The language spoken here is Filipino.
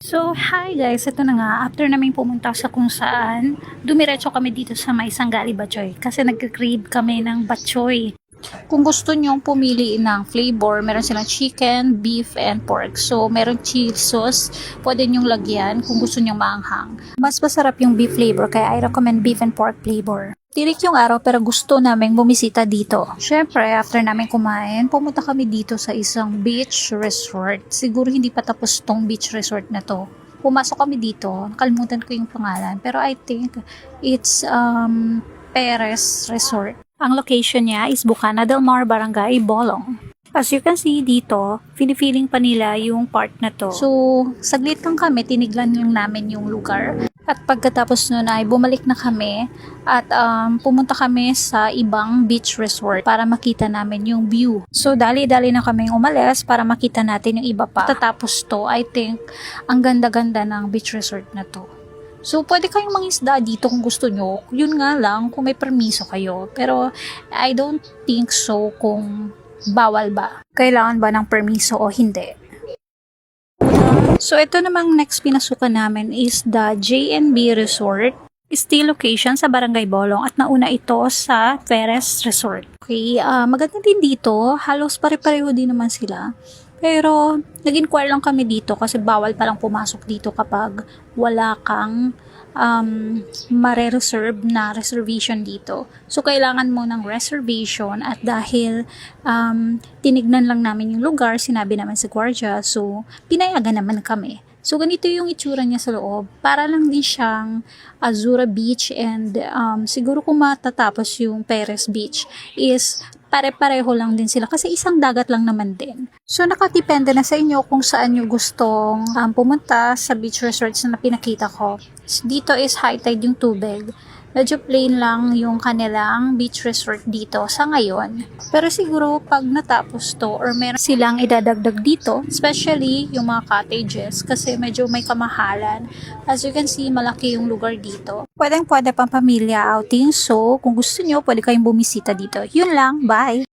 So, hi guys, ito na nga, after namin pumunta sa kung saan, dumiretso kami dito sa may Sanggali Batchoy kasi nag-crave kami ng batchoy. Kung gusto nyong pumili ng flavor, meron silang chicken, beef, and pork. So, meron chili sauce, pwede nyong lagyan kung gusto nyong maanghang. Mas masarap yung beef flavor, kaya I recommend beef and pork flavor. Tirik yung araw pero gusto naming bumisita dito. Syempre, after namin kumain, pumunta kami dito sa isang beach resort. Siguro hindi pa tapos tong beach resort na to. Pumasok kami dito, nakalimutan ko yung pangalan. Pero I think it's Perez Resort. Ang location niya is Bukana del Mar, Barangay Bolong. As you can see dito, finifeeling pa nila yung part na to. So, saglit lang kami, tiniglan lang namin yung lugar. At pagkatapos nun ay bumalik na kami at pumunta kami sa ibang beach resort para makita namin yung view. So, dali-dali na kami umalis para makita natin yung iba pa. Tatapos to, I think, ang ganda-ganda ng beach resort na to. So, pwede kayong mangisda dito kung gusto nyo. Yun nga lang, kung may permiso kayo. Pero, I don't think so kung bawal ba. Kailangan ba ng permiso o hindi. So, ito namang next pinasukan namin is the J&B Resort. Still location sa Barangay Bolong at nauna ito sa Perez Resort. Okay, maganda din dito. Halos pare-pareho din naman sila. Pero, nag-inquire lang kami dito kasi bawal palang pumasok dito kapag wala kang mare-reserve na reservation dito. So, kailangan mo ng reservation at dahil tinignan lang namin yung lugar, sinabi naman sa gwardiya, so, pinayagan naman kami. So, ganito yung itsura niya sa loob. Para lang din siyang Azura Beach and siguro kung matatapos yung Perez Beach is pare-pareho lang din sila kasi isang dagat lang naman din. So, nakadepende na sa inyo kung saan nyo gustong pumunta sa beach resorts na pinakita ko. Dito is high tide yung tubig. Medyo plain lang yung kanilang beach resort dito sa ngayon. Pero siguro pag natapos to or meron silang idadagdag dito, especially yung mga cottages kasi medyo may kamahalan. As you can see, malaki yung lugar dito. Pwede pang pamilya outing. So, kung gusto nyo, pwede kayong bumisita dito. Yun lang. Bye!